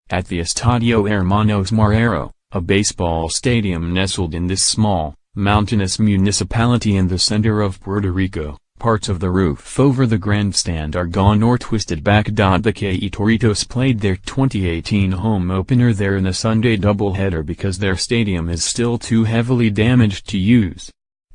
at the Estadio Hermanos Marrero, a baseball stadium nestled in this small, mountainous municipality in the center of Puerto Rico. Parts of the roof over the grandstand are gone or twisted back. The KE Toritos played their 2018 home opener there in a Sunday doubleheader because their stadium is still too heavily damaged to use.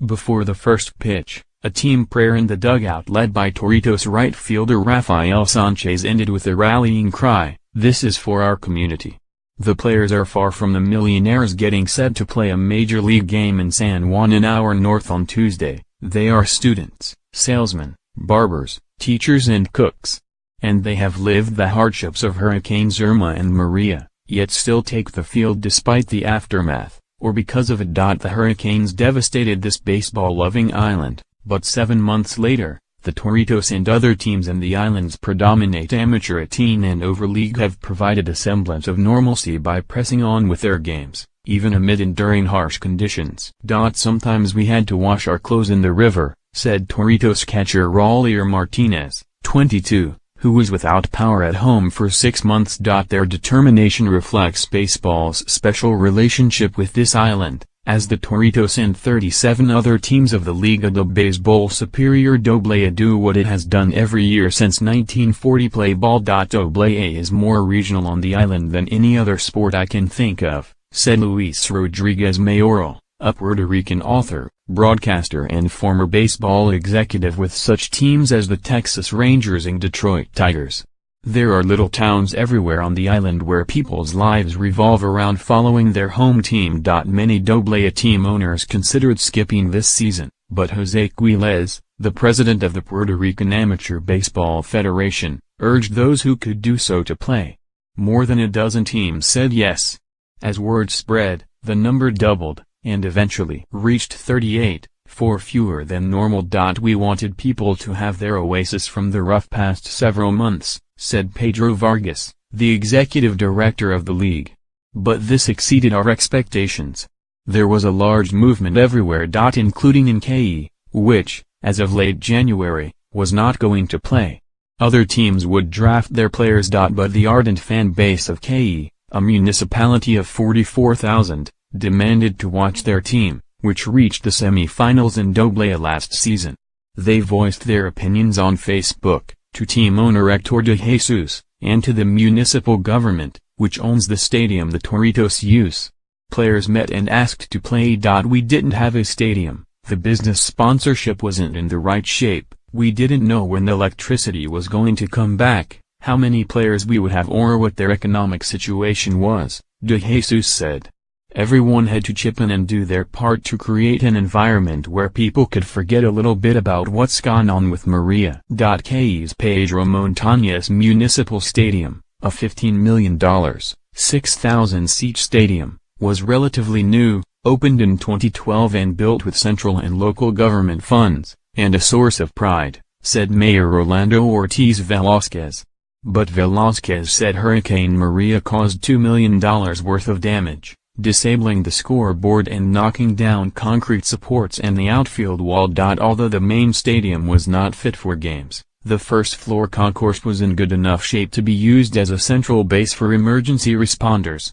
Before the first pitch, a team prayer in the dugout led by Toritos right fielder Rafael Sanchez ended with a rallying cry, "This is for our community." The players are far from the millionaires getting set to play a major league game in San Juan an hour north on Tuesday. They are students, salesmen, barbers, teachers and cooks. And they have lived the hardships of Hurricanes Irma and Maria, yet still take the field despite the aftermath, or because of it. The hurricanes devastated this baseball-loving island, but 7 months later, the Toritos and other teams in the island's predominant amateur 18 and over league have provided a semblance of normalcy by pressing on with their games, even amid enduring harsh conditions. Sometimes we had to wash our clothes in the river, said Toritos catcher Raulier Martinez, 22, who was without power at home for 6 months. Their determination reflects baseball's special relationship with this island, as the Toritos and 37 other teams of the Liga de Béisbol Superior AA do what it has done every year since 1940. Play ball. AA is more regional on the island than any other sport I can think of, said Luis Rodriguez Mayoral, a Puerto Rican author, broadcaster and former baseball executive with such teams as the Texas Rangers and Detroit Tigers. There are little towns everywhere on the island where people's lives revolve around following their home team. Many AA team owners considered skipping this season, but Jose Quiles, the president of the Puerto Rican Amateur Baseball Federation, urged those who could do so to play. More than a dozen teams said yes. As word spread, the number doubled, and eventually reached 38, 4 fewer than normal. We wanted people to have their oasis from the rough past several months, said Pedro Vargas, the executive director of the league. But this exceeded our expectations. There was a large movement everywhere, including in KE, which, as of late January, was not going to play. Other teams would draft their players. But the ardent fan base of KE, a municipality of 44,000, demanded to watch their team, which reached the semi-finals in AA last season. They voiced their opinions on Facebook, to team owner Hector de Jesus, and to the municipal government, which owns the stadium the Toritos use. Players met and asked to play. We didn't have a stadium, the business sponsorship wasn't in the right shape, we didn't know when the electricity was going to come back, how many players we would have or what their economic situation was, de Jesus said. Everyone had to chip in and do their part to create an environment where people could forget a little bit about what's gone on with Maria. KE's Pedro Montañez Municipal Stadium, a $15 million, 6,000-seat stadium, was relatively new, opened in 2012 and built with central and local government funds, and a source of pride, said Mayor Orlando Ortiz Velázquez. But Velázquez said Hurricane Maria caused $2 million worth of damage, disabling the scoreboard and knocking down concrete supports and the outfield wall. Although the main stadium was not fit for games, the first floor concourse was in good enough shape to be used as a central base for emergency responders.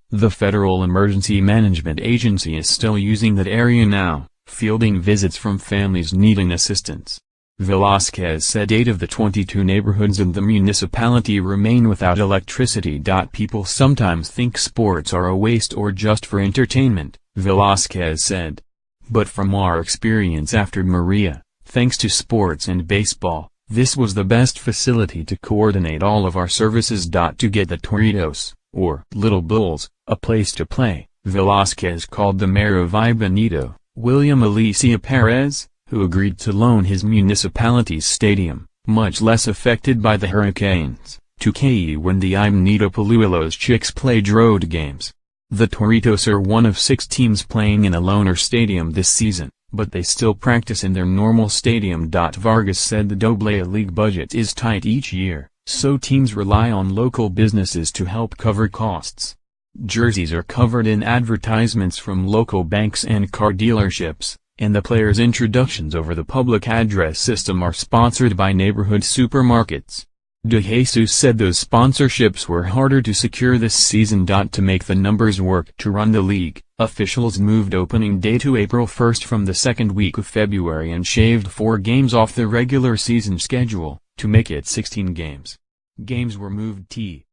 The Federal Emergency Management Agency is still using that area now, fielding visits from families needing assistance. Velázquez said 8 of the 22 neighborhoods in the municipality remain without electricity. People sometimes think sports are a waste or just for entertainment, Velázquez said. But from our experience after Maria, thanks to sports and baseball, this was the best facility to coordinate all of our services. To get the Toritos, or Little Bulls, a place to play, Velázquez called the mayor of Ibanito, William Alicia Perez, who agreed to loan his municipality's stadium, much less affected by the hurricanes, to KE when the Ibanito Polluelos Chicks played road games. The Toritos are one of 6 teams playing in a loaner stadium this season, but they still practice in their normal stadium. Vargas said the AA league budget is tight each year, so teams rely on local businesses to help cover costs. Jerseys are covered in advertisements from local banks and car dealerships, and the players' introductions over the public address system are sponsored by neighborhood supermarkets. De Jesus said those sponsorships were harder to secure this season. To make the numbers work to run the league, officials moved opening day to April 1 from the second week of February and shaved 4 games off the regular season schedule, to make it 16 games. Games were moved to